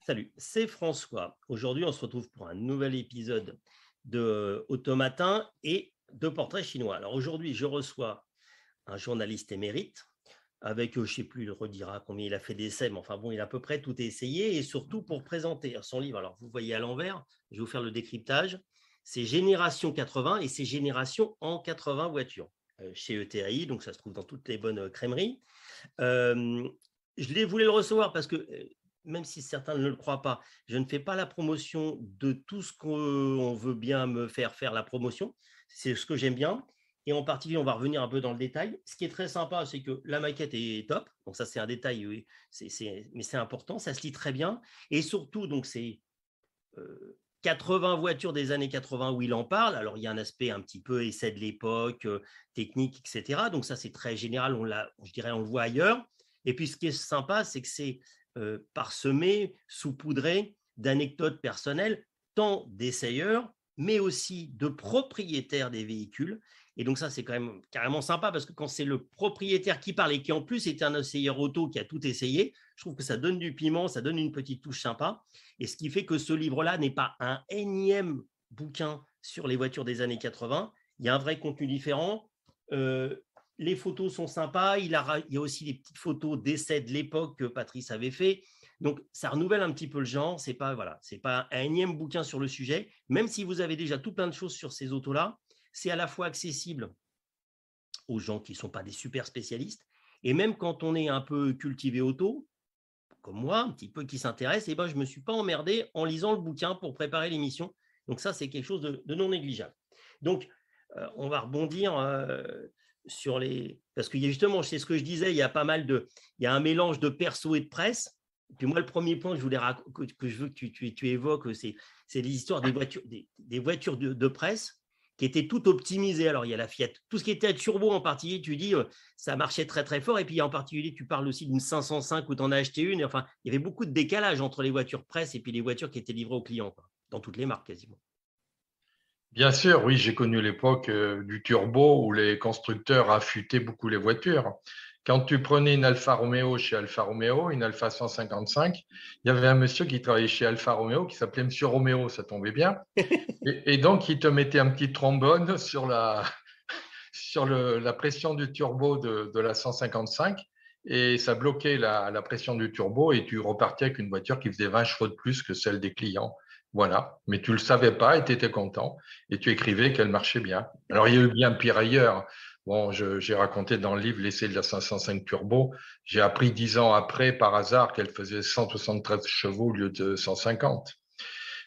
Salut, c'est François. Aujourd'hui, on se retrouve pour un nouvel épisode de Automatin et de Portrait chinois. Alors aujourd'hui, je reçois un journaliste émérite avec, je ne sais plus, il redira combien il a fait d'essais, mais enfin bon, il a à peu près tout essayé et surtout pour présenter son livre. Alors vous voyez à l'envers, je vais vous faire le décryptage. C'est Génération 80 et c'est Génération en 80 voitures chez ETAI, donc ça se trouve dans toutes les bonnes crèmeries. Euh, je voulais le recevoir parce que, même si certains ne le croient pas, je ne fais pas la promotion de tout ce qu'on veut bien me faire la promotion. C'est ce que j'aime bien. Et en particulier, on va revenir un peu dans le détail. Ce qui est très sympa, c'est que la maquette est top. Donc ça, c'est un détail, oui, mais c'est important. Ça se lit très bien. Et surtout, donc c'est 80 voitures des années 80 où il en parle. Alors, il y a un aspect un petit peu essai de l'époque, technique, etc. Donc, ça, c'est très général. Je dirais, on le voit ailleurs. Et puis, ce qui est sympa, c'est que c'est parsemé, saupoudré d'anecdotes personnelles, tant d'essayeurs, mais aussi de propriétaires des véhicules. Et donc, ça, c'est quand même carrément sympa parce que quand c'est le propriétaire qui parle et qui, en plus, est un essayeur auto qui a tout essayé, je trouve que ça donne du piment, ça donne une petite touche sympa. Et ce qui fait que ce livre-là n'est pas un énième bouquin sur les voitures des années 80. Il y a un vrai contenu différent. Les photos sont sympas. Il y a aussi des petites photos d'essais de l'époque que Patrice avait fait. Donc, ça renouvelle un petit peu le genre. Ce n'est pas, voilà, pas un énième bouquin sur le sujet. Même si vous avez déjà tout plein de choses sur ces autos-là, c'est à la fois accessible aux gens qui ne sont pas des super spécialistes. Et même quand on est un peu cultivé auto, comme moi, un petit peu qui s'intéresse, et ben, je ne me suis pas emmerdé en lisant le bouquin pour préparer l'émission. Donc ça, c'est quelque chose de non négligeable. Donc, on va rebondir sur les… Parce qu'il y a justement, c'est ce que je disais, il y a pas mal de… Il y a un mélange de perso et de presse. Et puis moi, le premier point que je voulais que je veux que tu évoques, c'est les histoires des voitures de presse qui étaient toutes optimisées. Alors, il y a la Fiat. Tout ce qui était à turbo en particulier, tu dis, ça marchait très, très fort. Et puis, en particulier, tu parles aussi d'une 505 où tu en as acheté une. Enfin, il y avait beaucoup de décalage entre les voitures presse et puis les voitures qui étaient livrées aux clients, quoi, dans toutes les marques quasiment. Bien sûr, oui, j'ai connu l'époque du turbo où les constructeurs affûtaient beaucoup les voitures. Quand tu prenais une Alfa Romeo chez Alfa Romeo, une Alfa 155, il y avait un monsieur qui travaillait chez Alfa Romeo qui s'appelait Monsieur Romeo, ça tombait bien. Et donc, il te mettait un petit trombone sur la pression du turbo de la 155 et ça bloquait la pression du turbo et tu repartais avec une voiture qui faisait 20 chevaux de plus que celle des clients. Voilà. Mais tu ne le savais pas et tu étais content et tu écrivais qu'elle marchait bien. Alors, il y a eu bien pire ailleurs. Bon, j'ai raconté dans le livre l'essai de la 505 turbo. J'ai appris 10 ans après, par hasard, qu'elle faisait 173 chevaux au lieu de 150.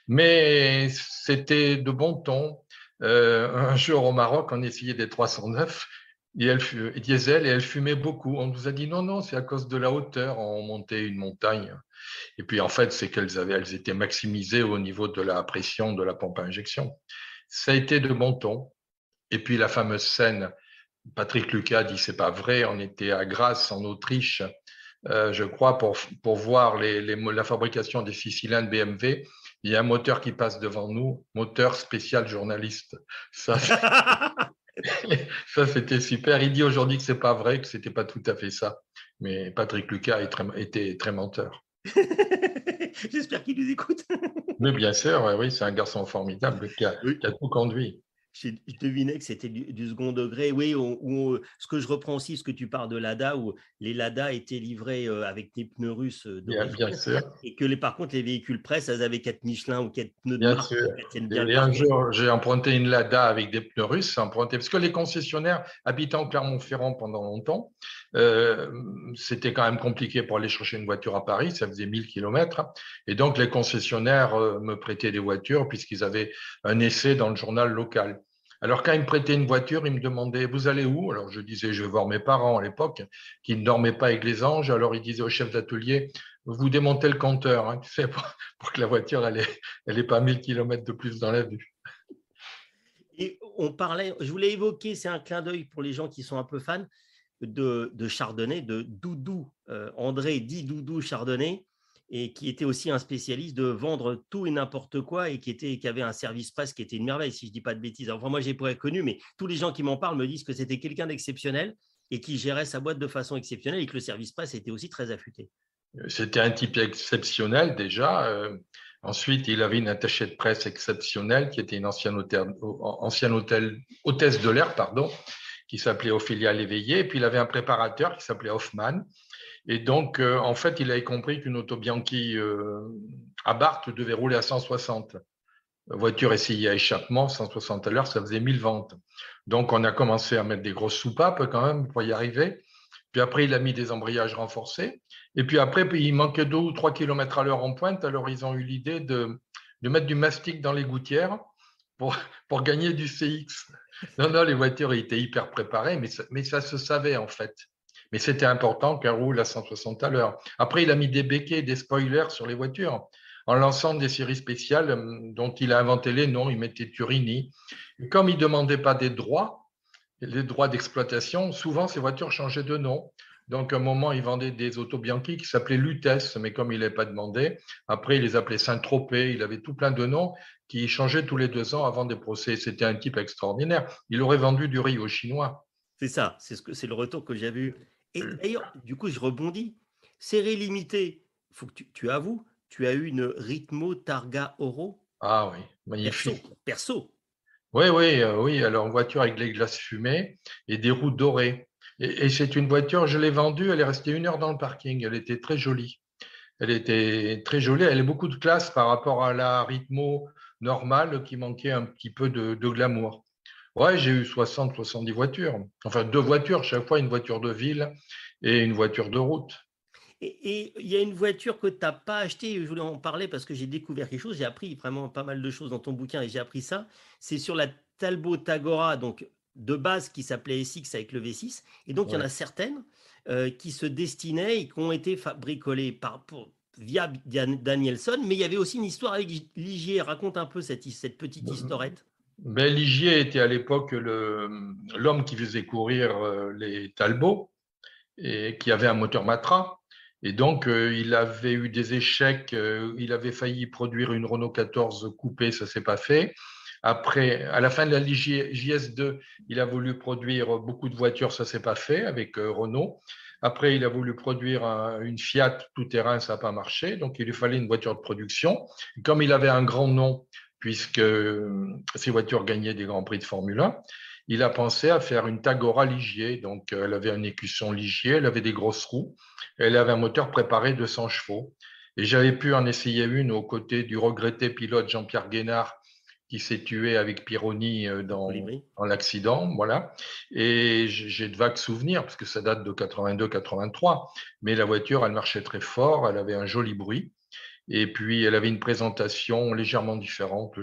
Mais c'était de bon ton. Un jour au Maroc, on essayait des 309 diesel et elle fumait beaucoup. On nous a dit non, non, c'est à cause de la hauteur. On montait une montagne. Et puis en fait, c'est elles étaient maximisées au niveau de la pression de la pompe à injection. Ça a été de bon ton. Et puis la fameuse scène, Patrick Lucas dit c'est pas vrai. On était à Grasse en Autriche, je crois, pour voir la fabrication des 6 cylindres BMW. Il y a un moteur qui passe devant nous, moteur spécial journaliste. Ça, ça c'était super. Il dit aujourd'hui que c'est pas vrai, que c'était pas tout à fait ça. Mais Patrick Lucas était très menteur. J'espère qu'il nous écoute. Mais bien sûr, ouais, oui, c'est un garçon formidable Oui. qui a tout conduit. Je devinais que c'était du second degré. Oui, ce que je reprends aussi, ce que tu parles de Lada, où les Lada étaient livrés avec des pneus russes Bien d'origine, sûr, et que par contre, les véhicules presse, elles avaient 4 Michelin ou 4 pneus de bien marque sûr. pour qu'elles tiennent bien le Et un parcours. jour, j'ai emprunté une Lada avec des pneus russes, parce que les concessionnaires habitant Clermont-Ferrand pendant longtemps, euh, c'était quand même compliqué pour aller chercher une voiture à Paris, ça faisait 1000 kilomètres. Et donc, les concessionnaires me prêtaient des voitures puisqu'ils avaient un essai dans le journal local. Alors, quand ils me prêtaient une voiture, ils me demandaient, vous allez où? Alors, je disais, je vais voir mes parents à l'époque, qui ne dormaient pas avec les anges. Alors, ils disaient au chef d'atelier, vous démontez le compteur, hein, tu sais, pour que la voiture, elle ait pas 1000 kilomètres de plus dans la vue. Et je voulais évoquer, c'est un clin d'œil pour les gens qui sont un peu fans de Chardonnay, de Doudou, André dit Doudou Chardonnay, et qui était aussi un spécialiste de vendre tout et n'importe quoi et qui avait un service presse qui était une merveille, si je ne dis pas de bêtises. Alors, enfin, moi, je n'ai pas connu, mais tous les gens qui m'en parlent me disent que c'était quelqu'un d'exceptionnel et qui gérait sa boîte de façon exceptionnelle et que le service presse était aussi très affûté. C'était un type exceptionnel déjà. Ensuite, il avait une attachée de presse exceptionnelle qui était une hôtesse de l'air, pardon, qui s'appelait Ophélia Léveillé. Et puis, il avait un préparateur qui s'appelait Hoffman. Et donc, en fait, il avait compris qu'une auto Bianchi à Barthes devait rouler à 160. La voiture essayée à échappement, 160 à l'heure, ça faisait 1000 ventes. Donc, on a commencé à mettre des grosses soupapes quand même pour y arriver. Puis après, il a mis des embrayages renforcés. Et puis après, il manquait 2 ou 3 km à l'heure en pointe. Alors, ils ont eu l'idée de mettre du mastic dans les gouttières pour, pour gagner du CX. Non, non, les voitures étaient hyper préparées, mais ça se savait en fait. Mais c'était important qu'elle roule à 160 à l'heure. Après, il a mis des béquets, des spoilers sur les voitures en lançant des séries spéciales dont il a inventé les noms. Il mettait Turini. Et comme il ne demandait pas des droits, les droits d'exploitation, souvent ces voitures changeaient de nom. Donc, à un moment, il vendait des autos Bianchi qui s'appelaient Lutèce, mais comme il n'avait pas demandé, après, il les appelait Saint-Tropez. Il avait tout plein de noms qui changeaient tous les 2 ans avant des procès. C'était un type extraordinaire. Il aurait vendu du riz aux Chinois. C'est ça, c'est le retour que j'avais eu. Et d'ailleurs, du coup, je rebondis. Série limitée, il faut que tu avoues, tu as eu une Ritmo Targa Oro Ah oui, perso, magnifique. perso. Oui, oui, oui. Alors, une voiture avec les glaces fumées et des roues dorées. Et c'est une voiture, je l'ai vendue, elle est restée 1 heure dans le parking. Elle était très jolie. Elle était très jolie. Elle a beaucoup de classe par rapport à la Ritmo normale qui manquait un petit peu de glamour. Ouais, j'ai eu 60, 70 voitures. Enfin, 2 voitures, chaque fois une voiture de ville et une voiture de route. Et il y a une voiture que tu n'as pas achetée, je voulais en parler parce que j'ai découvert quelque chose, j'ai appris vraiment pas mal de choses dans ton bouquin et j'ai appris ça. C'est sur la Talbot Tagora, donc de base qui s'appelait SX avec le V6. Et donc il y en Ouais. a certaines qui se destinaient et qui ont été bricolées via Danielson, mais il y avait aussi une histoire avec Ligier. Raconte un peu cette petite historiette. Ben, Ligier était à l'époque l'homme qui faisait courir les Talbot et qui avait un moteur Matra. Et donc, il avait eu des échecs. Il avait failli produire une Renault 14 coupée, ça s'est pas fait. Après, à la fin de la Ligier JS2, il a voulu produire beaucoup de voitures, ça s'est pas fait avec Renault. Après, il a voulu produire une Fiat tout-terrain, ça n'a pas marché. Donc, il lui fallait une voiture de production. Comme il avait un grand nom, puisque ces voitures gagnaient des grands prix de Formule 1, il a pensé à faire une Tagora Ligier. Donc, elle avait un écusson Ligier, elle avait des grosses roues, elle avait un moteur préparé de 100 chevaux. Et j'avais pu en essayer une aux côtés du regretté pilote Jean-Pierre Guénard qui s'est tué avec Pironi Colibri. dans l'accident. Voilà. Et j'ai de vagues souvenirs, parce que ça date de 82-83. Mais la voiture, elle marchait très fort, elle avait un joli bruit. Et puis, elle avait une présentation légèrement différente.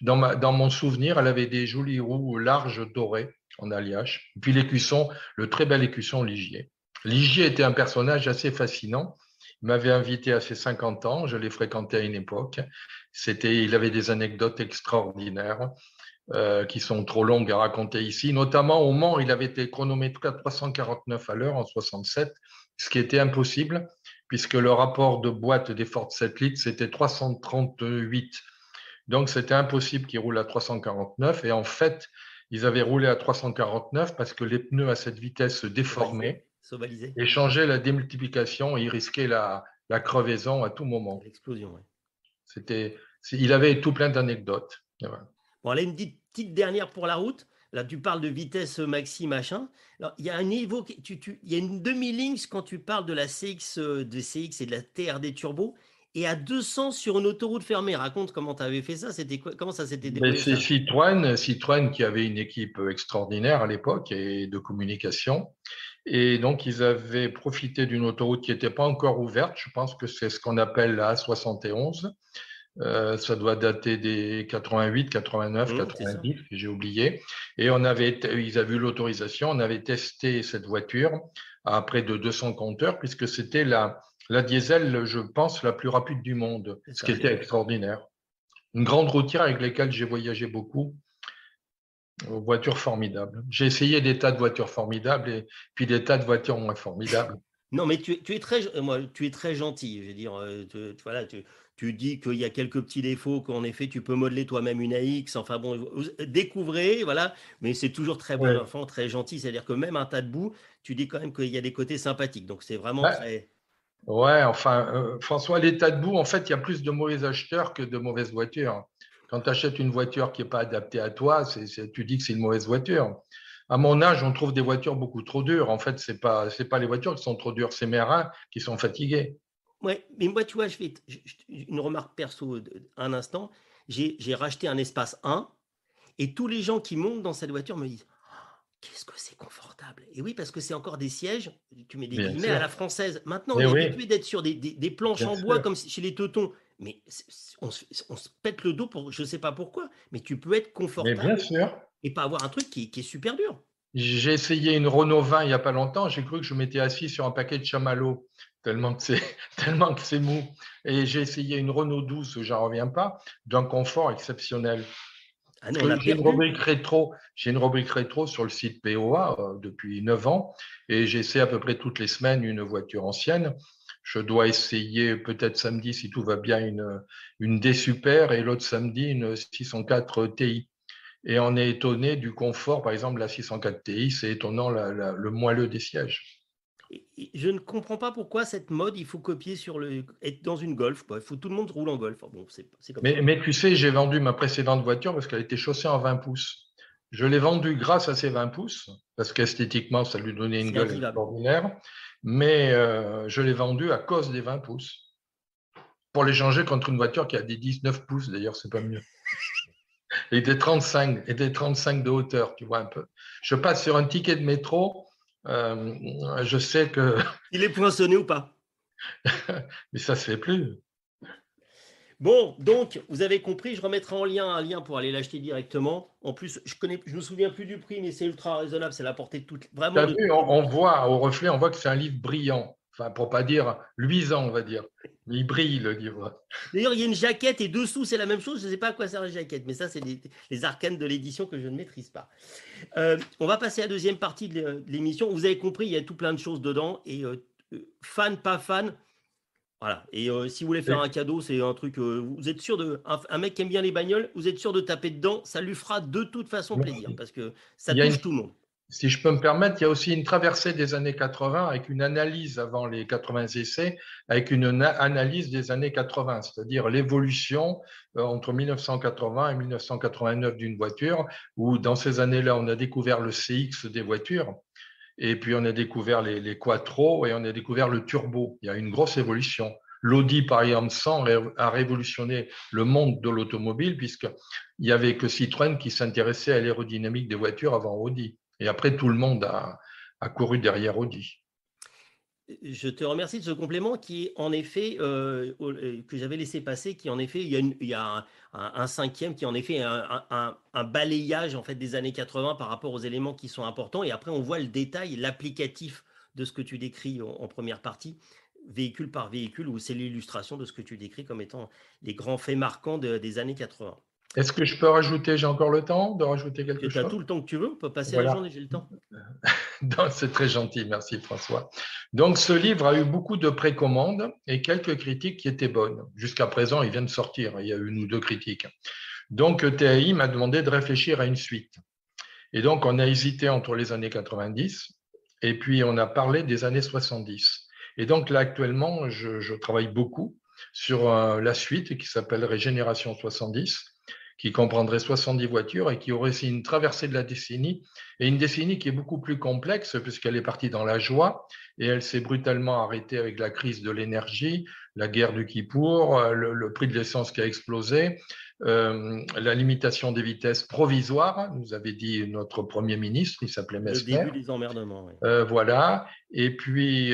Dans mon souvenir, elle avait des jolies roues larges dorées en alliage. Et puis, l'écusson, le très bel écusson Ligier. Ligier était un personnage assez fascinant. Il m'avait invité à ses 50 ans. Je l'ai fréquenté à une époque. Il avait des anecdotes extraordinaires qui sont trop longues à raconter ici. Notamment au Mans, il avait été chronométré à 349 à l'heure en 67, ce qui était impossible puisque le rapport de boîte des Ford 7 litres, c'était 338. Donc, c'était impossible qu'ils roulent à 349. Et en fait, ils avaient roulé à 349 parce que les pneus à cette vitesse se Ovalisé. déformaient Ovalisé. et changeaient la démultiplication et ils risquaient la crevaison à tout moment. L'explosion, ouais. Il avait tout plein d'anecdotes. Voilà. Bon, là, une petite dernière pour la route. Là, tu parles de vitesse maxi, machin. Alors, il y a un niveau, il y a une demi-ligne quand tu parles de la CX, de CX et de la TRD Turbo. Et à 200 sur une autoroute fermée. Raconte comment tu avais fait ça. Comment ça s'était Ben, déroulé c'est ça? Citroën qui avait une équipe extraordinaire à l'époque et de communication. Et donc, ils avaient profité d'une autoroute qui n'était pas encore ouverte. Je pense que c'est ce qu'on appelle la A71. Ça doit dater des 88, 89, C'est ça. 90, que j'ai oublié. Et ils avaient eu l'autorisation. On avait testé cette voiture à près de 200 compteurs, puisque c'était la diesel, je pense, la plus rapide du monde, C'est ce qui ça. était extraordinaire. Une grande routière avec laquelle j'ai voyagé beaucoup. Voitures formidables. J'ai essayé des tas de voitures formidables et puis des tas de voitures moins formidables. Non, mais tu es tu es très gentil. Je veux dire, voilà, tu dis qu'il y a quelques petits défauts, qu'en effet, tu peux modeler toi-même une AX. Enfin bon, découvrez, voilà. Mais c'est toujours très bon Ouais. enfant, très gentil. C'est-à-dire que même un tas de boue, tu dis quand même qu'il y a des côtés sympathiques. Donc c'est vraiment Bah, très. Ouais, enfin, François, l'état de bout, en fait, il y a plus de mauvais acheteurs que de mauvaises voitures. Quand tu achètes une voiture qui n'est pas adaptée à toi, tu dis que c'est une mauvaise voiture. À mon âge, on trouve des voitures beaucoup trop dures. En fait, c'est pas les voitures qui sont trop dures, c'est mes reins qui sont fatigués. Ouais, mais moi, tu vois, une remarque perso un instant. J'ai racheté un espace 1 et tous les gens qui montent dans cette voiture me disent qu'est-ce que c'est confortable. Et oui, parce que c'est encore des sièges, tu mets des Bien guillemets, à sûr. la française. Maintenant, on Eh est oui, habitué d'être sur des planches bien en bois sûr. comme chez les Teutons. Mais on se pète le dos pour je ne sais pas pourquoi. Mais tu peux être Mais bien confortable sûr. et pas avoir un truc qui est super dur. J'ai essayé une Renault 20 il n'y a pas longtemps. J'ai cru que je m'étais assis sur un paquet de chamallows, tellement que c'est, tellement que c'est mou. Et j'ai essayé une Renault 12, j'en reviens pas, d'un confort exceptionnel. Ah non, on a J'ai perdu. une rubrique rétro sur le site POA depuis 9 ans et j'essaie à peu près toutes les semaines une voiture ancienne. Je dois essayer peut-être samedi, si tout va bien, une D Super et l'autre samedi, une 604 Ti. Et on est étonné du confort. Par exemple, la 604 Ti, c'est étonnant le moelleux des sièges. Et je ne comprends pas pourquoi cette mode, il faut copier être dans une Golf, quoi. Il faut tout le monde roule en Golf. Enfin, bon, c'est comme ça. Mais tu sais, j'ai vendu ma précédente voiture parce qu'elle était chaussée en 20 pouces. Je l'ai vendue grâce à ces 20 pouces, parce qu'esthétiquement, ça lui donnait une C'est gueule invivable. extraordinaire. Mais je l'ai vendue à cause des 20 pouces. Pour l'échanger contre une voiture qui a des 19 pouces, d'ailleurs, c'est pas mieux. Et des 35 de hauteur, tu vois un peu. Je passe sur un ticket de métro, je sais que. Il est poinçonné ou pas? Mais ça se fait plus. Bon, donc, vous avez compris, je remettrai en lien un lien pour aller l'acheter directement. En plus, je me souviens plus du prix, mais c'est ultra raisonnable, c'est la portée Tu vraiment as de vu, toutes les on boutiques. voit au reflet, on voit que c'est un livre brillant. Enfin, pour pas dire luisant, on va dire. Mais il brille, le livre. D'ailleurs, il y a une jaquette et dessous, c'est la même chose. Je ne sais pas à quoi sert la jaquette, mais ça, c'est les arcanes de l'édition que je ne maîtrise pas. On va passer à la deuxième partie de l'émission. Vous avez compris, il y a tout plein de choses dedans. Et fan, pas fan, voilà. Et si vous voulez faire un cadeau, c'est un truc. Vous êtes sûr un mec qui aime bien les bagnoles, vous êtes sûr de taper dedans, ça lui fera de toute façon plaisir parce que ça Il y a une, touche tout le monde. si je peux me permettre, il y a aussi une traversée des années 80 avec une analyse avant les 80 essais, avec une analyse des années 80, c'est-à-dire l'évolution entre 1980 et 1989 d'une voiture, où dans ces années-là, on a découvert le CX des voitures, et puis on a découvert les quattro et on a découvert le turbo. Il y a une grosse évolution. L'Audi, par exemple, 100 a révolutionné le monde de l'automobile puisqu'il n'y avait que Citroën qui s'intéressait à l'aérodynamique des voitures avant Audi. Et après, tout le monde a couru derrière Audi. Je te remercie de ce complément qui est en effet que j'avais laissé passer, qui en effet il y a un cinquième qui est en effet un balayage en fait des années 80 par rapport aux éléments qui sont importants et après on voit le détail, l'applicatif de ce que tu décris en première partie, véhicule par véhicule, où c'est l'illustration de ce que tu décris comme étant les grands faits marquants des années 80. Est-ce que je peux rajouter, j'ai encore le temps de rajouter quelque Tu as chose? tout le temps que tu veux, on peut passer la Voilà. journée, j'ai le temps. C'est très gentil, merci François. Donc ce livre a eu beaucoup de précommandes et quelques critiques qui étaient bonnes. Jusqu'à présent, il vient de sortir, il y a eu une ou deux critiques. Donc TAI m'a demandé de réfléchir à une suite. Et donc on a hésité entre les années 90 et puis on a parlé des années 70. Et donc là actuellement, je travaille beaucoup sur la suite qui s'appellerait Génération 70, qui comprendrait 70 voitures et qui aurait aussi une traversée de la décennie, et une décennie qui est beaucoup plus complexe puisqu'elle est partie dans la joie et elle s'est brutalement arrêtée avec la crise de l'énergie, la guerre du Kippour, le prix de l'essence qui a explosé, la limitation des vitesses provisoire, nous avait dit notre Premier ministre, il s'appelait Le Mesmer. début des emmerdements. Oui. Voilà, et puis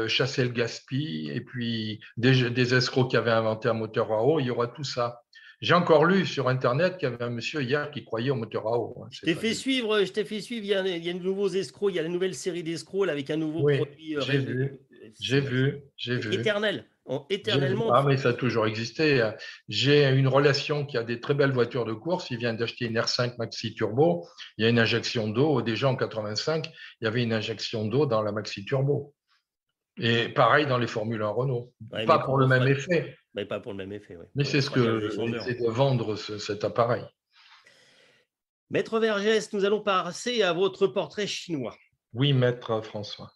chasser le gaspille, et puis des escrocs qui avaient inventé un moteur à eau, il y aura tout ça. J'ai encore lu sur Internet qu'il y avait un monsieur hier qui croyait au moteur à eau. Je t'ai fait suivre, il y a de nouveaux escrocs, il y a la nouvelle série d'escrocs avec un nouveau Oui, produit j'ai c'est vu, j'ai vu. éternel. Éternellement. Ah, mais ça a toujours existé. J'ai une relation qui a des très belles voitures de course. Il vient d'acheter une R5 Maxi Turbo. Il y a une injection d'eau. Déjà en 85, il y avait une injection d'eau dans la Maxi Turbo. Et pareil dans les Formule 1 Renault. Ouais, Pas pour le même effet, mais pas pour le même effet, ouais. mais On c'est ce refera bien les que échangeurs. j'essaie de vendre cet appareil. Maître Vergès, nous allons passer à votre portrait chinois. Oui, maître François.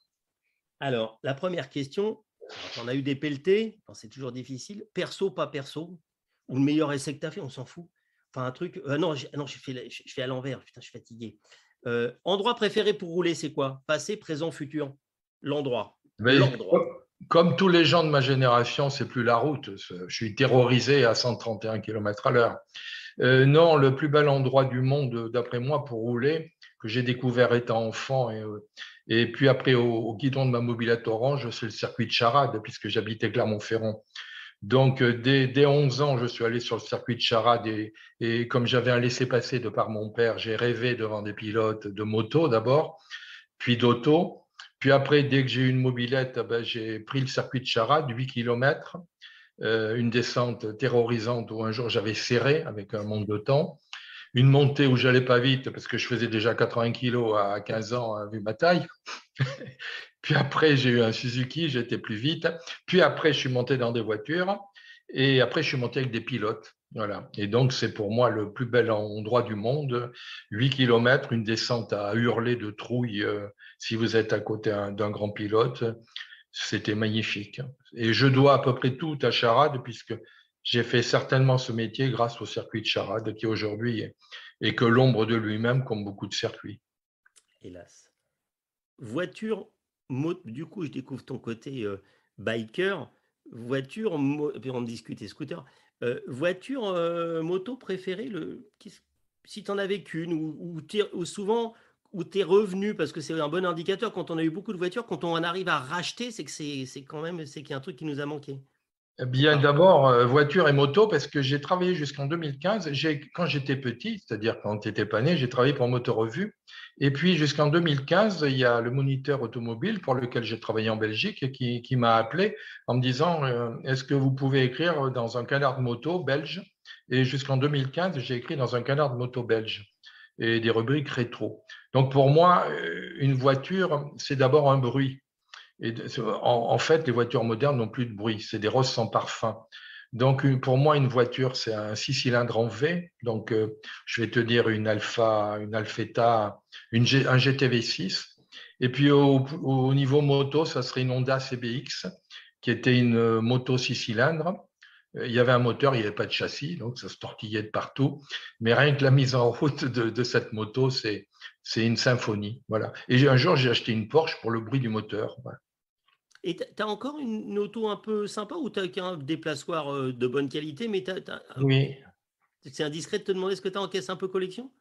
Alors, la première question, Alors, tu en as eu des pelletés, alors c'est toujours difficile. Perso, pas perso. Ou le meilleur essai que tu as fait, on s'en fout. Enfin, un truc. Non, non, je fais à l'envers. Putain, je suis fatigué. Endroit préféré pour rouler, c'est quoi? Passé, présent, futur. L'endroit. Mais L'endroit. comme tous les gens de ma génération, c'est plus la route. Je suis terrorisé à 131 km à l'heure. Non, le plus bel endroit du monde, d'après moi, pour rouler, que j'ai découvert étant enfant et puis après au guidon de ma mobilette orange, c'est le circuit de Charade, puisque j'habitais Clermont-Ferrand. Donc, dès 11 ans, je suis allé sur le circuit de Charade et comme j'avais un laissez-passer de par mon père, j'ai rêvé devant des pilotes de moto d'abord, puis d'auto. Puis après, dès que j'ai eu une mobilette, ben, j'ai pris le circuit de Charade, 8 km, une descente terrorisante où un jour j'avais serré avec un manque de temps, une montée où j'allais pas vite parce que je faisais déjà 80 kilos à 15 ans, hein, vu ma taille. Puis après, j'ai eu un Suzuki, j'étais plus vite. Puis après, je suis monté dans des voitures. Et après, je suis monté avec des pilotes. Voilà. Et donc, c'est pour moi le plus bel endroit du monde. 8 km, une descente à hurler de trouille si vous êtes à côté d'un grand pilote. C'était magnifique. Et je dois à peu près tout à Charade, puisque j'ai fait certainement ce métier grâce au circuit de Charade, qui aujourd'hui est que l'ombre de lui-même, comme beaucoup de circuits. Hélas. Voiture, du coup, je découvre ton côté biker. Voiture, puis on me discute et scooter. Voiture, moto préférée, si tu en avais qu'une, ou souvent, où tu es revenu, parce que c'est un bon indicateur quand on a eu beaucoup de voitures, quand on en arrive à racheter, c'est que c'est quand même, c'est qu'il y a un truc qui nous a manqué. Eh C'est bien, pas. d'abord, voiture et moto, parce que j'ai travaillé jusqu'en 2015. Quand j'étais petit, c'est-à-dire quand tu n'étais pas né, j'ai travaillé pour Moto Revue. Et puis, jusqu'en 2015, il y a le moniteur automobile pour lequel j'ai travaillé en Belgique qui m'a appelé en me disant est-ce que vous pouvez écrire dans un canard de moto belge? Et jusqu'en 2015, j'ai écrit dans un canard de moto belge et des rubriques rétro. Donc, pour moi, une voiture, c'est d'abord un bruit. Et en fait, les voitures modernes n'ont plus de bruit, c'est des roses sans parfum. Donc, pour moi, une voiture, c'est un 6 cylindres en V. Donc, je vais te dire une Alfa, une Alfetta, un GTV6. Et puis, au niveau moto, ça serait une Honda CBX, qui était une moto 6 cylindres. Il y avait un moteur, il n'y avait pas de châssis, donc ça se tortillait de partout. Mais rien que la mise en route de cette moto, c'est une symphonie. Voilà. Et un jour, j'ai acheté une Porsche pour le bruit du moteur. Voilà. Et tu as encore une auto un peu sympa ou tu as qu'un déplaçoir de bonne qualité, mais Oui. c'est indiscret de te demander ce que tu as en caisse un peu collection?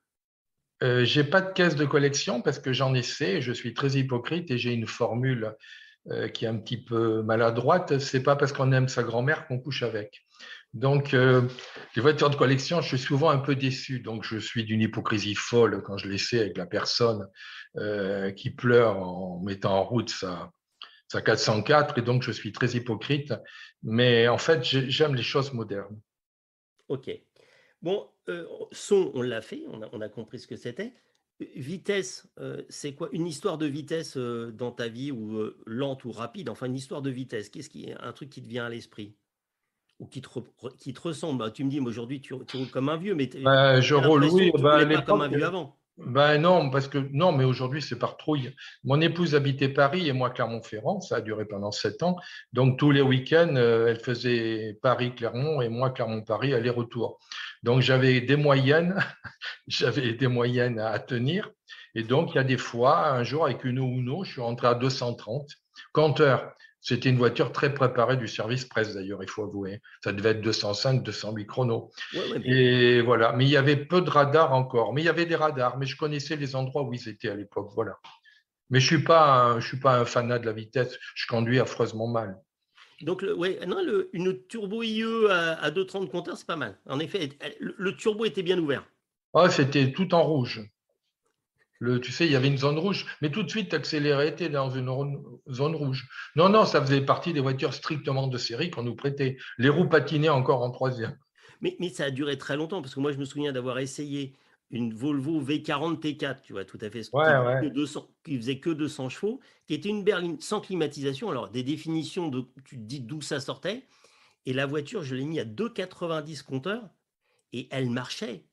J'ai pas de caisse de collection parce que j'en essaie. Je suis très hypocrite et j'ai une formule qui est un petit peu maladroite. C'est pas parce qu'on aime sa grand-mère qu'on couche avec. Donc, les voitures de collection, je suis souvent un peu déçu. Donc, je suis d'une hypocrisie folle quand je l'essaie avec la personne qui pleure en mettant en route sa 404. Et donc, je suis très hypocrite. Mais en fait, j'aime les choses modernes. Ok. Bon, son, on l'a fait, on a compris ce que c'était. Vitesse, c'est quoi? Une histoire de vitesse dans ta vie, ou lente ou rapide, enfin une histoire de vitesse. Qu'est-ce qui est un truc qui te vient à l'esprit? Ou qui te ressemble? Bah, tu me dis, mais aujourd'hui, tu roules comme un vieux, mais Je j'ai roule, l'impression oui. que tu À roulais pas comme un l'époque, vieux avant. ben non, parce que non, mais aujourd'hui c'est par trouille. Mon épouse habitait Paris et moi Clermont-Ferrand, ça a duré pendant 7 ans. Donc tous les week-ends, elle faisait Paris-Clermont et moi Clermont-Paris aller-retour. Donc j'avais des moyennes à tenir. Et donc il y a des fois, un jour avec une Uno, je suis rentré à 230. Compteur, c'était une voiture très préparée du service presse d'ailleurs, il faut avouer. Ça devait être 205, 208 chronos. Ouais, ouais, mais Et voilà, mais il y avait peu de radars encore. Mais il y avait des radars, mais je connaissais les endroits où ils étaient à l'époque. Voilà. Mais je suis pas un fanat de la vitesse. Je conduis affreusement mal. donc, ouais, non, une turbo IE à 2,30 compteur, c'est pas mal. En effet, le turbo était bien ouvert. Ah, c'était tout en rouge. Tu sais, il y avait une zone rouge, mais tout de suite, accéléré, était dans une zone rouge. Non, non, ça faisait partie des voitures strictement de série qu'on nous prêtait. Les roues patinaient encore en troisième. Mais ça a duré très longtemps, parce que moi, je me souviens d'avoir essayé une Volvo V40 T4, tu vois, tout à fait, Ouais, ouais. qui faisait que 200 chevaux, qui était une berline sans climatisation. Alors, des définitions, tu te dis d'où ça sortait. Et la voiture, je l'ai mis à 2,90 compteur, et elle marchait.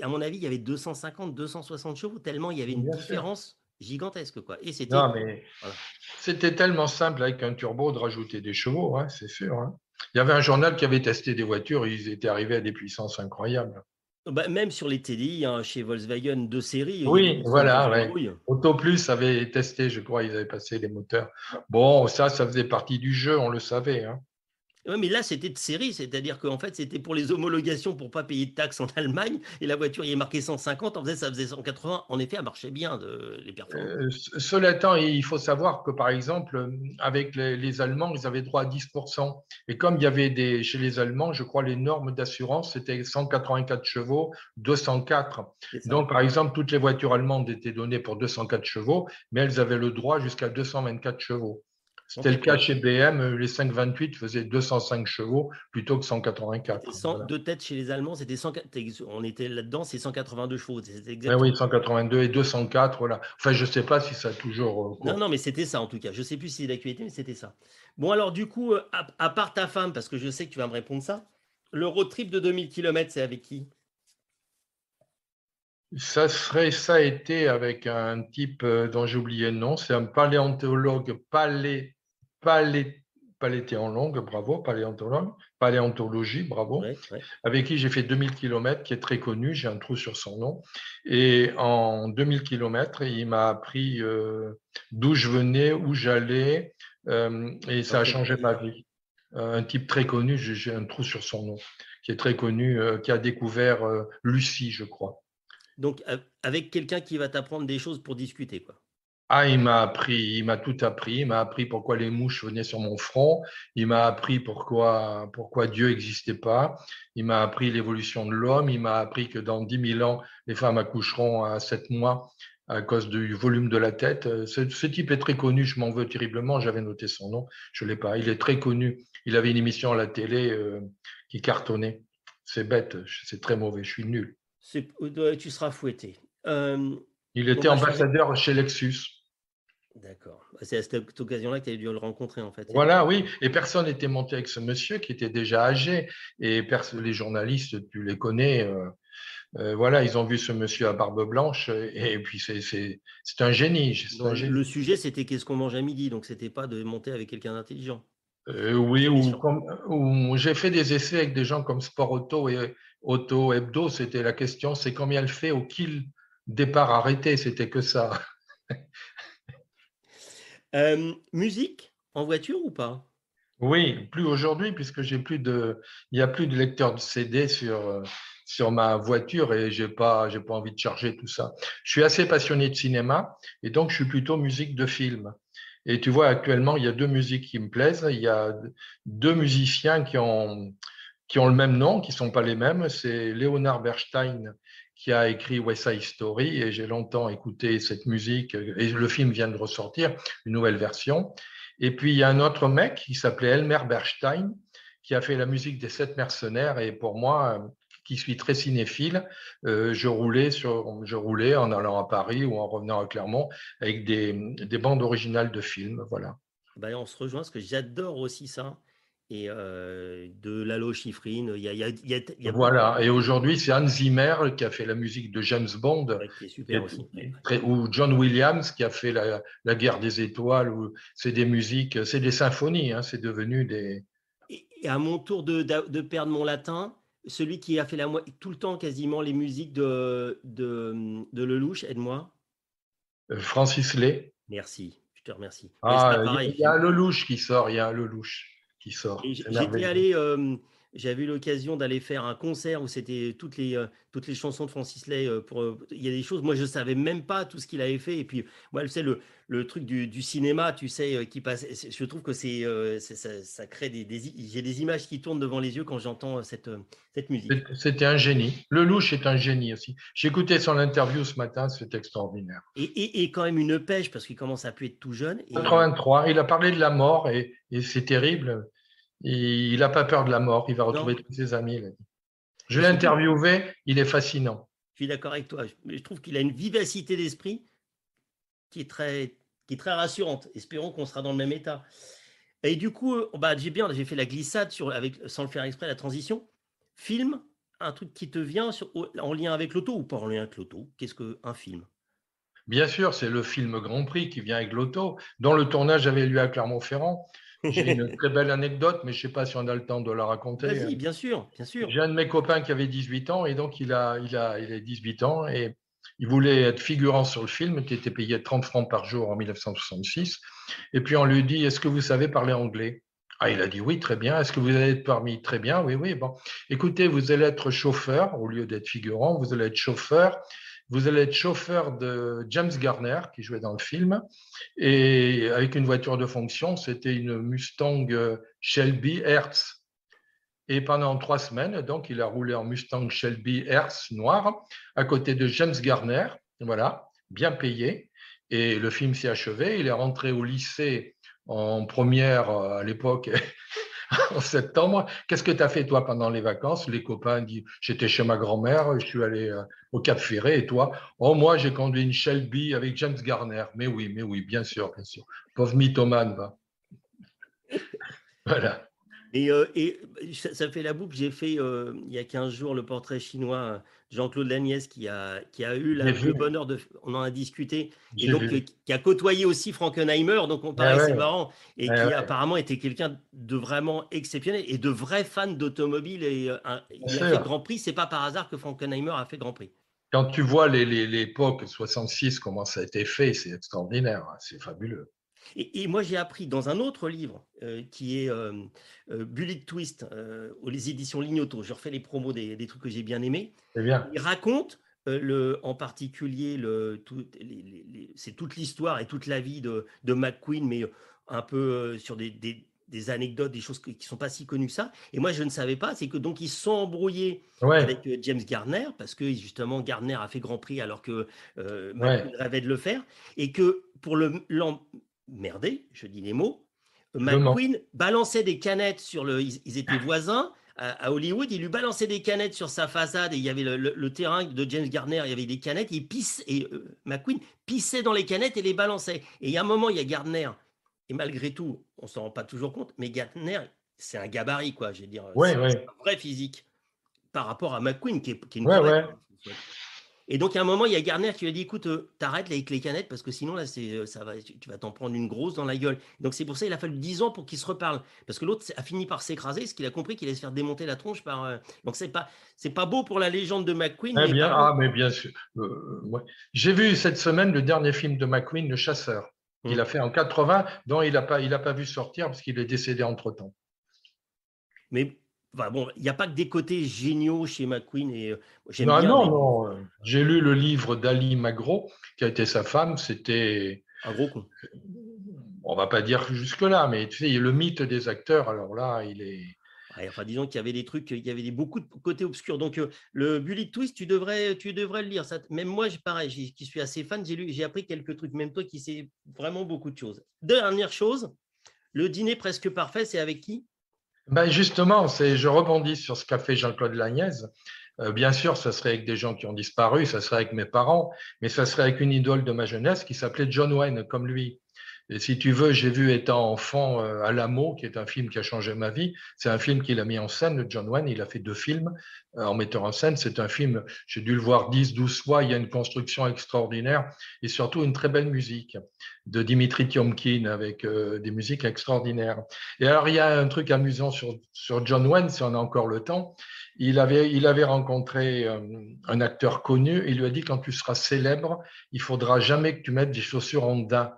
À mon avis, il y avait 250, 260 chevaux, tellement il y avait une Bien sûr. différence. gigantesque, quoi. Et c'était, Non, mais voilà. c'était tellement simple avec un turbo de rajouter des chevaux, hein, c'est sûr, hein. Il y avait un journal qui avait testé des voitures, ils étaient arrivés à des puissances incroyables. Bah, même sur les TDI, hein, chez Volkswagen de série, il y avait Oui, des sondes de voilà, ouais. débrouille. Auto Plus avait testé, je crois, ils avaient passé les moteurs. Bon, ça faisait partie du jeu, on le savait, hein. Ouais, mais là, c'était de série, c'est-à-dire qu'en fait, c'était pour les homologations pour pas payer de taxes en Allemagne, et la voiture y est marquée 150, ça faisait 180. En effet, elle marchait bien, les performances. Cela étant, il faut savoir que, par exemple, avec les Allemands, ils avaient droit à 10%. Et comme il y avait chez les Allemands, je crois, les normes d'assurance, c'était 184 chevaux, 204. C'est ça. Donc, par exemple, toutes les voitures allemandes étaient données pour 204 chevaux, mais elles avaient le droit jusqu'à 224 chevaux. Ok. C'était le cas chez BM, les 528 faisaient 205 chevaux plutôt que C'était 184. 100 Voilà. deux têtes chez les Allemands, c'était 100, on était là-dedans, c'est 182 chevaux. C'était Eh exactement. oui, 182 et 204, voilà. Enfin, je ne sais pas si ça a toujours Non, cours. non, mais c'était ça en tout cas. Je sais plus si c'est d'actualité, mais c'était ça. Bon, alors du coup, à part ta femme, parce que je sais que tu vas me répondre ça, le road trip de 2000 kilomètres, c'est avec qui? Ça a été avec un type dont j'ai oublié le nom, c'est un paléontologue, palétéologue, bravo, paléontologue, paléontologie, bravo, Ouais, ouais. avec qui j'ai fait 2000 kilomètres, qui est très connu, j'ai un trou sur son nom. Et en 2000 kilomètres, il m'a appris d'où je venais, où j'allais, et Dans ça a quel changé ma pays? vie. Un type très connu, j'ai un trou sur son nom, qui est très connu, qui a découvert Lucie, je crois. Donc, avec quelqu'un qui va t'apprendre des choses pour discuter, quoi. Ah, il m'a appris, il m'a tout appris. Il m'a appris pourquoi les mouches venaient sur mon front. Il m'a appris pourquoi Dieu n'existait pas. Il m'a appris l'évolution de l'homme. Il m'a appris que dans 10 000 ans, les femmes accoucheront à 7 mois à cause du volume de la tête. Ce type est très connu. Je m'en veux terriblement. J'avais noté son nom. Je l'ai pas. Il est très connu. Il avait une émission à la télé qui cartonnait. C'est bête. C'est très mauvais. Je suis nul. Tu seras fouetté. Il On était va changer. ambassadeur chez Lexus. D'accord. C'est à cette occasion-là que tu as dû le rencontrer, en fait. Voilà, oui. Et personne n'était monté avec ce monsieur qui était déjà âgé. Et les journalistes, tu les connais. Voilà, ils ont vu ce monsieur à barbe blanche. Et puis, c'est un génie. C'est Bon, un génie. le sujet, c'était qu'est-ce qu'on mange à midi, donc c'était pas de monter avec quelqu'un d'intelligent. Oui, C'était sûr. ou j'ai fait des essais avec des gens comme Sport Auto et Auto Hebdo. C'était la question, c'est combien elle fait au kill départ arrêté. C'était que ça. Musique en voiture ou pas? Oui, plus aujourd'hui, puisque il n'y a plus de lecteur de CD sur ma voiture et j'ai pas envie de charger tout ça. Je suis assez passionné de cinéma et donc je suis plutôt musique de film. Et tu vois, actuellement, il y a deux musiques qui me plaisent. Il y a deux musiciens qui ont le même nom, qui sont pas les mêmes. C'est Leonard Bernstein qui a écrit West Side Story et j'ai longtemps écouté cette musique et le film vient de ressortir, une nouvelle version. Et puis il y a un autre mec qui s'appelait Elmer Bernstein qui a fait la musique des Sept Mercenaires et pour moi, qui suis très cinéphile, je roulais en allant à Paris ou en revenant à Clermont avec des bandes originales de films, voilà. Ben, on se rejoint parce que j'adore aussi ça. Et de Lalo Schifrin, il y a beaucoup Voilà. Et aujourd'hui, c'est Hans Zimmer qui a fait la musique de James Bond, ouais, qui est super aussi. Ouais, ouais. ou John Williams qui a fait la Guerre des Étoiles. C'est des musiques, c'est des symphonies, hein, c'est devenu des. Et à mon tour de perdre mon latin, celui qui a fait tout le temps quasiment les musiques de Lelouch, aide-moi. Francis Lay. Merci, je te remercie. Mais c'est pas Ah, pareil. il y a un Lelouch qui sort, il y a un Lelouch qui sort. Et C'est j'étais merveilleux. allé, j'avais eu l'occasion d'aller faire un concert où c'était toutes les chansons de Francis Lay. Il y a des choses, moi je savais même pas tout ce qu'il avait fait. Et puis, moi, tu sais, le truc du cinéma, tu sais, qui passe. Je trouve que ça crée j'ai des images qui tournent devant les yeux quand j'entends cette musique. C'était un génie. Lelouch est un génie aussi. J'ai écouté son interview ce matin, c'est extraordinaire. Et quand même une pêche parce qu'il commence à plus être tout jeune. Et 83, il a parlé de la mort et c'est terrible. Il n'a pas peur de la mort, il va retrouver non, tous ses amis, il a dit. Je et l'ai surtout, interviewé, il est fascinant. je suis d'accord avec toi. Je trouve qu'il a une vivacité d'esprit qui est qui est très rassurante. Espérons qu'on sera dans le même état. Et du coup, bah, j'ai fait la glissade sans le faire exprès, la transition. Film, un truc qui te vient en lien avec l'auto ou pas en lien avec l'auto? Qu'est-ce qu'un film? Bien sûr, c'est le film Grand Prix qui vient avec l'auto, dont le tournage avait lieu à Clermont-Ferrand. J'ai une très belle anecdote, mais je ne sais pas si on a le temps de la raconter. Vas-y, bien sûr, bien sûr. J'ai un de mes copains qui avait 18 ans et donc il a 18 ans et il voulait être figurant sur le film qui était payé 30 francs par jour en 1966. Et puis on lui dit, est-ce que vous savez parler anglais? Ah, il a dit oui, très bien. Est-ce que vous allez être parmi? Très bien, oui, oui. Bon, écoutez, vous allez être chauffeur au lieu d'être figurant. Vous allez être chauffeur. Vous allez être chauffeur de James Garner qui jouait dans le film et avec une voiture de fonction, c'était une Mustang Shelby Hertz. Et pendant 3 semaines, donc, il a roulé en Mustang Shelby Hertz noir à côté de James Garner, voilà, bien payé. Et le film s'est achevé. Il est rentré au lycée en première à l'époque, en septembre. Qu'est-ce que tu as fait toi pendant les vacances? Les copains disent, j'étais chez ma grand-mère, je suis allé au Cap Ferré. Et toi? Oh, moi, j'ai conduit une Shelby avec James Garner. Mais oui, bien sûr, bien sûr. Pauvre mythomane, va. Voilà. Et ça fait la boucle. J'ai fait il y a 15 jours le portrait chinois de Jean-Claude Lagnès qui a eu J'ai le vu, bonheur on en a discuté, et j'ai donc vu. qui a côtoyé aussi Frankenheimer, donc on Eh pareil, c'est ouais, marrant, eh et qui ouais, apparemment était quelqu'un de vraiment exceptionnel et de vrai fan d'automobile. Et bien il a fait sûr. Grand Prix, c'est pas par hasard que Frankenheimer a fait Grand Prix. Quand tu vois l'époque 66, comment ça a été fait, c'est extraordinaire, hein, c'est fabuleux. Et moi, j'ai appris dans un autre livre qui est Bullet Twist aux les éditions Lignoto. Je refais les promos des trucs que j'ai bien aimés. C'est bien. Il raconte en particulier c'est toute l'histoire et toute la vie de McQueen, mais un peu sur des anecdotes, des choses qui ne sont pas si connues que ça. Et moi, je ne savais pas, c'est que donc ils se sont embrouillés Ouais, avec James Garner, parce que justement Garner a fait Grand Prix alors que McQueen ouais. rêvait de le faire, et que pour l'emmerder, je dis les mots, Je mens. McQueen balançait des canettes ils étaient voisins à Hollywood, il lui balançait des canettes sur sa façade, et il y avait le terrain de James Garner, il y avait des canettes, et McQueen pissait dans les canettes et les balançait. Et il y a un moment, il y a Gardner, et malgré tout, on ne s'en rend pas toujours compte, mais Gardner, c'est un gabarit, quoi. Je veux dire, Ouais, c'est ouais, un vrai physique par rapport à McQueen, qui est une ouais, crevette. ouais. Et donc, à un moment, il y a Garner qui lui a dit, écoute, t'arrêtes avec les canettes, parce que sinon, là, tu vas t'en prendre une grosse dans la gueule. Donc, c'est pour ça qu'il a fallu 10 ans pour qu'ils se reparlent. Parce que l'autre a fini par s'écraser, parce qu'il a compris qu'il allait se faire démonter la tronche par. Donc, c'est pas beau pour la légende de McQueen, Eh mais bien, par ah, contre. mais bien sûr. Ouais. J'ai vu cette semaine le dernier film de McQueen, Le Chasseur, qu'il Hum. a fait en 80, dont il a pas vu sortir parce qu'il est décédé entre-temps. Mais enfin, bon, il n'y a pas que des côtés géniaux chez McQueen, et j'aime Non, bien non, non. J'ai lu le livre d'Ali Magro, qui a été sa femme. C'était, un gros con. on va pas dire jusque-là, mais tu sais, le mythe des acteurs, alors là, il est. Ouais, enfin, disons qu'il y avait des trucs, il y avait beaucoup de côtés obscurs. Donc, le Bullet Twist, tu devrais le lire. Même moi, pareil, qui suis assez fan, j'ai appris quelques trucs. Même toi qui sais vraiment beaucoup de choses. Dernière chose, le dîner presque parfait, c'est avec qui? Ben justement, je rebondis sur ce qu'a fait Jean-Claude Lagnès. Bien sûr, ça serait avec des gens qui ont disparu, ça serait avec mes parents, mais ça serait avec une idole de ma jeunesse qui s'appelait John Wayne, comme lui. Et si tu veux, j'ai vu étant enfant Alamo, qui est un film qui a changé ma vie. C'est un film qu'il a mis en scène, John Wayne. Il a fait 2 films en mettant en scène. C'est un film, j'ai dû le voir 10, 12 fois. Il y a une construction extraordinaire et surtout une très belle musique de Dimitri Tiomkin avec des musiques extraordinaires. Et alors, il y a un truc amusant sur John Wayne, si on a encore le temps. Il avait rencontré un acteur connu. Il lui a dit, quand tu seras célèbre, il faudra jamais que tu mettes des chaussures en daim.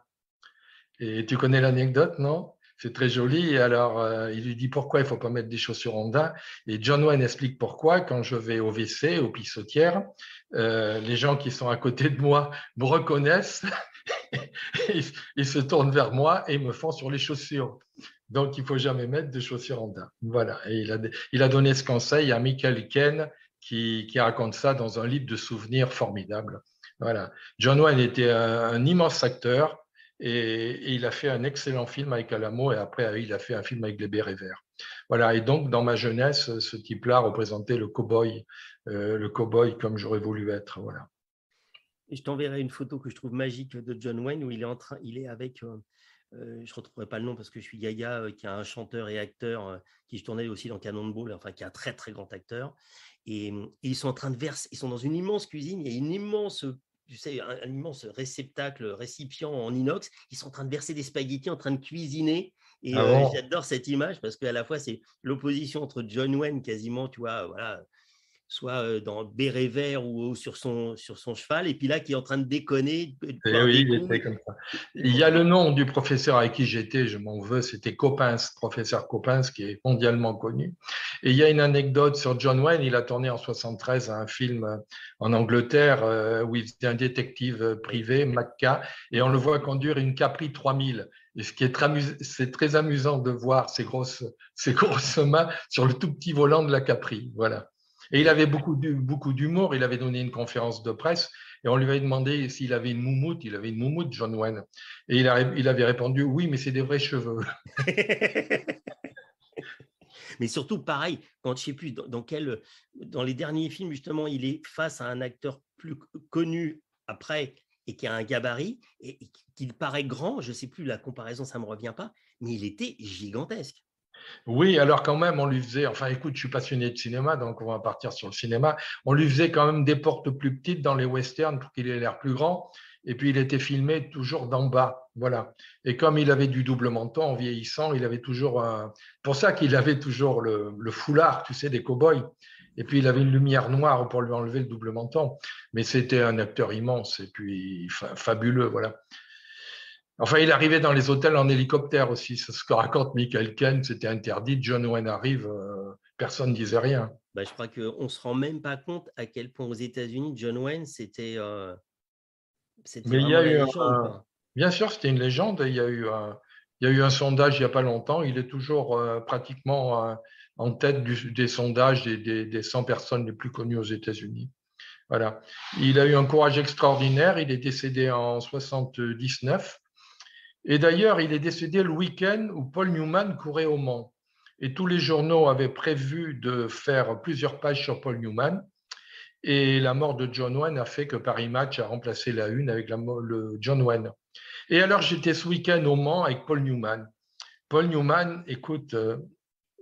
Et tu connais l'anecdote, non? C'est très joli. Et alors, il lui dit pourquoi il ne faut pas mettre des chaussures en daim. Et John Wayne explique pourquoi. Quand je vais au WC, aux pissotières, les gens qui sont à côté de moi me reconnaissent, ils se tournent vers moi et me font sur les chaussures. Donc, il ne faut jamais mettre de chaussures en daim. Voilà. Et il a donné ce conseil à Michael Ken qui raconte ça dans un livre de souvenirs formidable. Voilà. John Wayne était un immense acteur et il a fait un excellent film avec Alamo et après il a fait un film avec les Bérets Verts. Voilà. Et donc, dans ma jeunesse, ce type-là représentait le cow-boy comme j'aurais voulu être. Voilà. Et je t'enverrai une photo que je trouve magique de John Wayne, où il est avec, je ne retrouverai pas le nom parce que je suis gaga, qui est un chanteur et acteur qui se tournait aussi dans Cannonball, enfin qui est un très très grand acteur. Et ils sont en train de verser, ils sont dans une immense cuisine, il y a une immense tu sais, un immense récipient en inox. Ils sont en train de verser des spaghettis, en train de cuisiner. Et Ah bon? j'adore cette image parce qu'à la fois, c'est l'opposition entre John Wayne, quasiment, tu vois, voilà, soit dans béret vert ou sur son cheval, et puis là, qui est en train de déconner, de Eh boire oui, des il coups. était comme ça. Il y a Bon, le nom du professeur avec qui j'étais, je m'en veux, c'était Coppens, professeur Coppens, qui est mondialement connu. Et il y a une anecdote sur John Wayne, il a tourné en 73 un film en Angleterre où il était un détective oui. privé, Macca, et on le voit conduire une Capri 3000. Et ce qui est c'est très amusant de voir ces grosses mains sur le tout petit volant de la Capri. Voilà. Et il Et, avait beaucoup d'humour, il avait donné une conférence de presse. Et on lui avait demandé s'il avait une moumoute. Il avait une moumoute, John Wayne. Et il avait répondu oui, mais c'est des vrais cheveux. mais surtout, pareil, quand je ne sais plus dans les derniers films, justement, il est face à un acteur plus connu après et qui a un gabarit et qu'il paraît grand. Je ne sais plus, la comparaison, ça ne me revient pas, mais il était gigantesque. Oui, alors quand même, on lui faisait, enfin écoute, je suis passionné de cinéma, donc on va partir sur le cinéma. On lui faisait quand même des portes plus petites dans les westerns pour qu'il ait l'air plus grand. Et puis il était filmé toujours d'en bas. Voilà. Et comme il avait du double menton en vieillissant, il avait toujours un. Pour ça qu'il avait toujours le foulard, tu sais, des cow-boys. Et puis il avait une lumière noire pour lui enlever le double menton. Mais c'était un acteur immense et puis fabuleux. Voilà. Enfin, il arrivait dans les hôtels en hélicoptère aussi. C'est ce que raconte Michael Caine. C'était interdit. John Wayne arrive, personne ne disait rien. Bah, je crois qu'on ne se rend même pas compte à quel point aux États-Unis, John Wayne, c'était Mais il y vraiment a la eu légende, quoi. bien sûr, c'était une légende. Il y a eu un sondage il n'y a pas longtemps. Il est toujours pratiquement en tête des sondages des 100 personnes les plus connues aux États-Unis. Voilà. Il a eu un courage extraordinaire. Il est décédé en 79. Et d'ailleurs, il est décédé le week-end où Paul Newman courait au Mans. Et tous les journaux avaient prévu de faire plusieurs pages sur Paul Newman. Et la mort de John Wayne a fait que Paris Match a remplacé la une avec le John Wayne. Et alors, j'étais ce week-end au Mans avec Paul Newman. Paul Newman, écoute,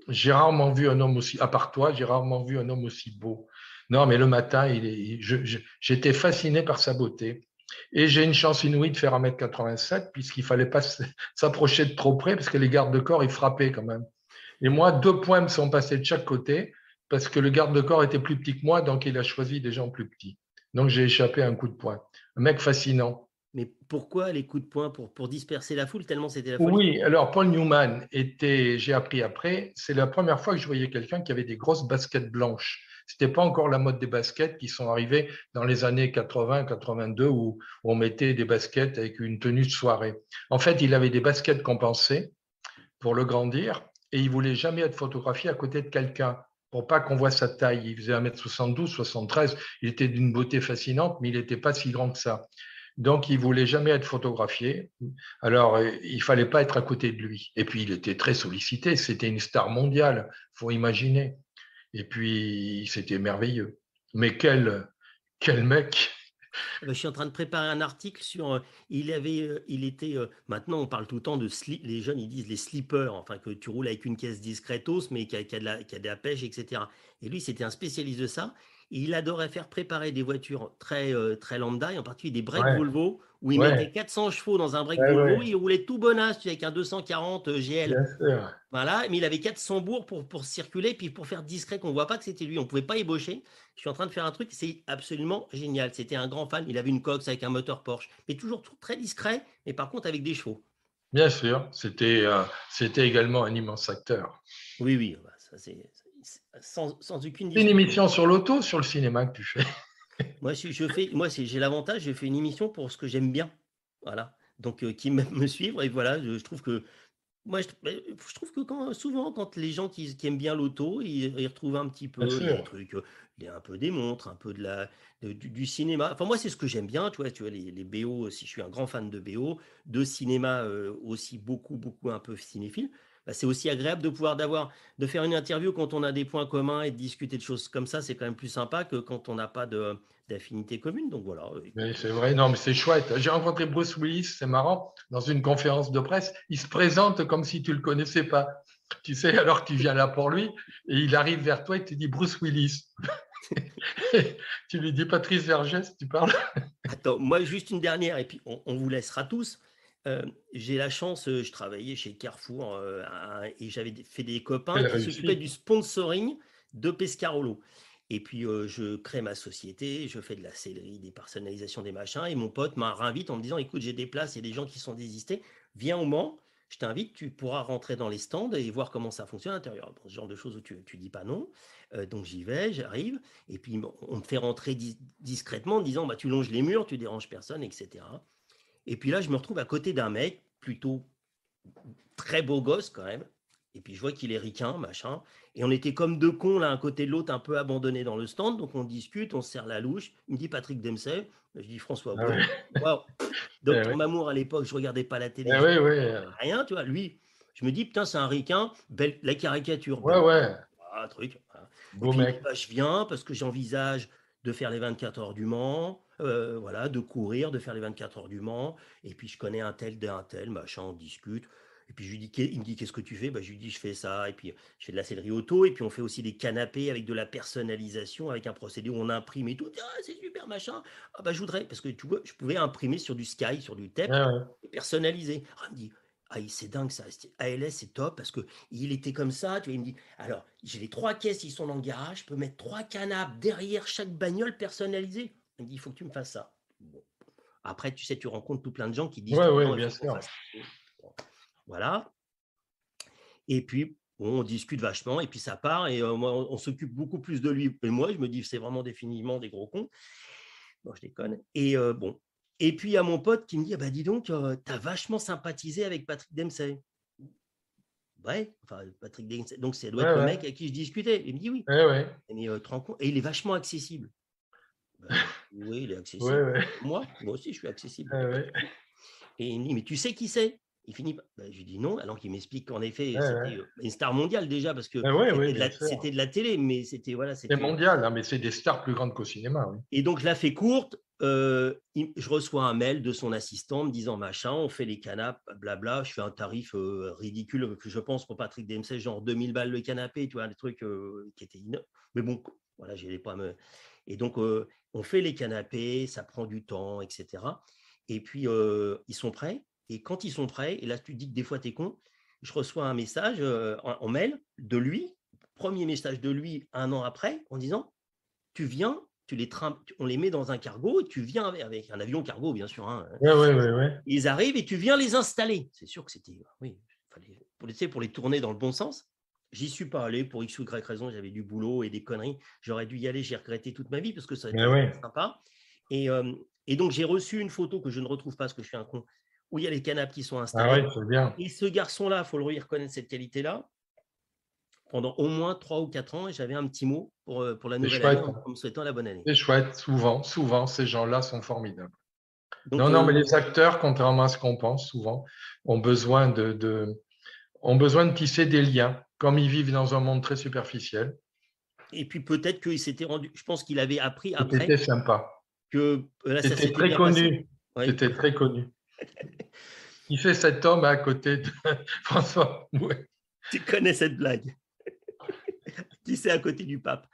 j'ai rarement vu un homme aussi, à part toi, j'ai rarement vu un homme aussi beau. Non, mais le matin, j'étais fasciné par sa beauté. Et j'ai une chance inouïe de faire 1,87 m puisqu'il ne fallait pas s'approcher de trop près parce que les gardes de corps, ils frappaient quand même. Et moi, 2 points me sont passés de chaque côté parce que le garde de corps était plus petit que moi, donc il a choisi des gens plus petits. Donc j'ai échappé à un coup de poing. Un mec fascinant. Mais pourquoi les coups de poing pour disperser la foule, tellement c'était la folie? Oui, alors Paul Newman était, j'ai appris après, c'est la première fois que je voyais quelqu'un qui avait des grosses baskets blanches. C'était pas encore la mode des baskets qui sont arrivées dans les années 80-82 où on mettait des baskets avec une tenue de soirée. En fait, il avait des baskets compensées pour le grandir et il voulait jamais être photographié à côté de quelqu'un pour pas qu'on voit sa taille. Il faisait 1,72 m, 73, il était d'une beauté fascinante, mais il n'était pas si grand que ça. Donc, il voulait jamais être photographié. Alors, il fallait pas être à côté de lui. Et puis, il était très sollicité. C'était une star mondiale, faut imaginer. Et puis, c'était merveilleux. Mais quel mec! Je suis en train de préparer un article sur. Il était. Maintenant, on parle tout le temps de les jeunes, ils disent les slippers, enfin que tu roules avec une caisse discretos, mais qui a de la pêche, etc. Et lui, c'était un spécialiste de ça. Et il adorait faire préparer des voitures très lambda, et en particulier des breaks Ouais, Volvo, où il mettait ouais, 400 chevaux dans un break ouais, Volvo, ouais, et il roulait tout bonasse, tu sais, avec un 240 GL. bien sûr. Voilà, mais il avait 400 bourgs pour circuler, puis pour faire discret, qu'on ne voit pas que c'était lui. On ne pouvait pas ébaucher. Je suis en train de faire un truc, c'est absolument génial. C'était un grand fan. Il avait une Cox avec un moteur Porsche, mais toujours très discret, mais par contre avec des chevaux. Bien sûr, c'était également un immense acteur. Oui, oui, bah, ça sans aucune C'est une discussion. émission sur l'auto, sur le cinéma que tu fais. Moi, j'ai l'avantage, je fais une émission pour ce que j'aime bien. Voilà. Donc, qui me suivre. Et voilà, je trouve que moi, je trouve que souvent, quand les gens qui aiment bien l'auto, ils retrouvent un petit Bien peu les sûr. trucs, un peu des montres, un peu du cinéma. Enfin, moi, c'est ce que j'aime bien, tu vois les BO, si je suis un grand fan de BO, de cinéma aussi beaucoup, un peu cinéphile. Bah, c'est aussi agréable de faire une interview quand on a des points communs et de discuter de choses comme ça. C'est quand même plus sympa que quand on n'a pas d'affinité commune. Donc voilà, Mais écoute. c'est vrai, non, mais c'est chouette. J'ai rencontré Bruce Willis, c'est marrant, dans une conférence de presse. Il se présente comme si tu ne le connaissais pas. Tu sais, alors que tu viens là pour lui, et il arrive vers toi et te dit Bruce Willis. Tu lui dis Patrice Vergès, tu parles. Attends, moi, juste une dernière, et puis on vous laissera tous. J'ai la chance, je travaillais chez Carrefour et j'avais fait des copains Quelle qui s'occupaient réussite. du sponsoring de Pescarolo. Et puis, je crée ma société, je fais de la sellerie, des personnalisations, des machins. Et mon pote m'a réinvite en me disant, écoute, j'ai des places, il y a des gens qui sont désistés, viens au Mans, je t'invite, tu pourras rentrer dans les stands et voir comment ça fonctionne à l'intérieur. Bon, ce genre de choses où tu dis pas non. Donc j'y vais, j'arrive. Et puis, bon, on me fait rentrer discrètement en disant, bah, tu longes les murs, tu déranges personne, etc. Et puis là, je me retrouve à côté d'un mec plutôt très beau gosse quand même. Et puis je vois qu'il est ricain, machin. Et on était comme deux cons l'un à côté de l'autre, un peu abandonnés dans le stand. Donc on discute, on se serre la louche. Il me dit Patrick Dempsey. Je dis François Ah ouais. Braun. Wow. Eh Docteur oui, Mamour à l'époque, je regardais pas la télé, eh je oui, oui. rien, tu vois. Lui, je me dis putain, c'est un ricain, belle, la caricature, Ouais, belle. ouais. Un truc. Voilà. Et Beau puis il dit mec. bah, je viens parce que j'envisage de faire les 24 heures du Mans, voilà, de courir, de faire les 24 heures du Mans. Et puis je connais un tel d'un tel, machin, on discute. Et puis je lui dis, il me dit qu'est-ce que tu fais, bah, je lui dis je fais ça. Et puis je fais de la sellerie auto. Et puis on fait aussi des canapés avec de la personnalisation, avec un procédé où on imprime et tout. Ah, c'est super machin. Ah bah je voudrais parce que tu vois, je pouvais imprimer sur du Sky, sur du Ouais, TEP ouais. et personnaliser. Ah, il me dit ah c'est dingue ça. ALS c'est top parce que il était comme ça. Tu vois, il me dit alors j'ai les 3 caisses, ils sont dans le garage. Je peux mettre 3 canapes derrière chaque bagnole personnalisée. Il me dit il faut que tu me fasses ça. Bon. Après, tu sais, tu rencontres tout plein de gens qui disent Ouais, tout le ouais, temps, il bien faut qu'on sûr. fasse. Bon. Voilà. Et puis, bon, on discute vachement, et puis ça part, et moi, on s'occupe beaucoup plus de lui. Et moi, je me dis, c'est vraiment définitivement des gros cons. Non, je déconne. Et bon. Et puis, il y a mon pote qui me dit, ah bah, dis donc, t'as vachement sympathisé avec Patrick Dempsey. Ouais, enfin, Patrick Dempsey. Donc, ça doit Ouais, être le ouais. mec à qui je discutais. Il me dit oui. Ouais, ouais. Mais tu te rends compte. Et il est vachement accessible. Bah, oui, il est Ouais, accessible. ouais. Moi aussi, je suis accessible. Ouais, Il n'y a pas de ouais. souci. Et il me dit, mais tu sais qui c'est? Il finit par. Ben, je lui dis non, alors qu'il m'explique qu'en effet, Ouais, ouais. c'était une star mondiale déjà, parce que Ouais, ouais, c'était de bien la, sûr. c'était de la télé, mais c'était. Voilà, C'est c'était. mondial, hein, mais c'est des stars plus grandes qu'au cinéma, oui. Et donc, je la fais courte. Je reçois un mail de son assistant me disant machin, on fait les canapes, blabla. Je fais un tarif ridicule, que je pense pour Patrick Dempsey, genre 2000 balles le canapé, tu vois, des trucs qui étaient mais bon, voilà, j'ai pas me. Et donc, on fait les canapés, ça prend du temps, etc. Et puis, ils sont prêts. Et quand ils sont prêts, et là, tu te dis que des fois, tu es con, je reçois un message en mail de lui, premier message de lui 1 an après, en disant tu viens, on les met dans un cargo et tu viens avec un avion cargo, bien sûr. Hein. Ouais, ouais, ouais, ouais. Ils arrivent et tu viens les installer. C'est sûr que c'était, oui, fallait, pour les tourner dans le bon sens. J'y suis pas allé pour X ou Y raison, j'avais du boulot et des conneries. J'aurais dû y aller, j'ai regretté toute ma vie parce que ça a Ouais, été ouais. sympa. Et, euh, et donc, j'ai reçu une photo que je ne retrouve pas parce que je suis un con, où il y a les canapes qui sont Ah ouais, installés. c'est bien. Et ce garçon-là, il faut lui reconnaître cette qualité-là, pendant au moins 3 ou 4 ans, et j'avais un petit mot pour la C'est nouvelle année chouette. en me souhaitant la bonne année. C'est chouette. Souvent, souvent, ces gens-là sont formidables. Donc, Non, non, mais les acteurs, contrairement à ce qu'on pense, souvent, ont besoin ont besoin de tisser des liens, comme ils vivent dans un monde très superficiel. et puis peut-être qu'il s'était rendu, je pense qu'il avait appris après C'était sympa. que là, ça C'était s'était très bien passé. connu. Oui, C'était très connu. Qui fait cet homme à côté de François? Ouais. tu connais cette blague. Qui c'est à côté du pape?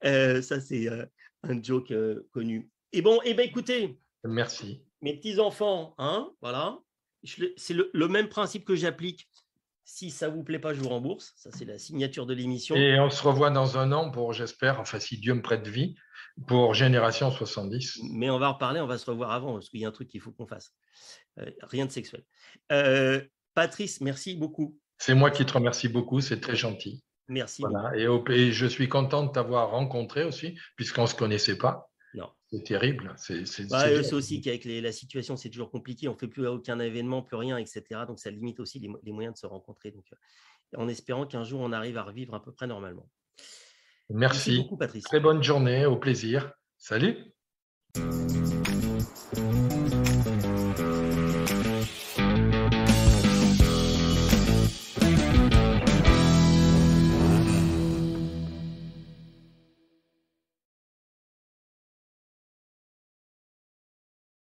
Ça, c'est un joke connu. Et bon, eh ben, écoutez, Merci. mes petits-enfants, hein, voilà, c'est le même principe que j'applique. Si ça vous plaît pas, je vous rembourse. Ça, c'est la signature de l'émission. Et on se revoit dans un an pour, j'espère, enfin, si Dieu me prête vie, pour Génération 70. Mais on va en reparler, on va se revoir avant, parce qu'il y a un truc qu'il faut qu'on fasse. Rien de sexuel. Patrice, merci beaucoup. C'est moi qui te remercie beaucoup, c'est très gentil. Merci Voilà. beaucoup. Et je suis content de t'avoir rencontré aussi, puisqu'on ne se connaissait pas. Non. C'est terrible. C'est Bah, dur. c'est aussi qu'avec la situation, c'est toujours compliqué. On ne fait plus aucun événement, plus rien, etc. Donc, ça limite aussi les moyens de se rencontrer. Donc, en espérant qu'un jour, on arrive à revivre à peu près normalement. Merci Merci. beaucoup, Patrice. Très bonne journée. Au plaisir. Salut.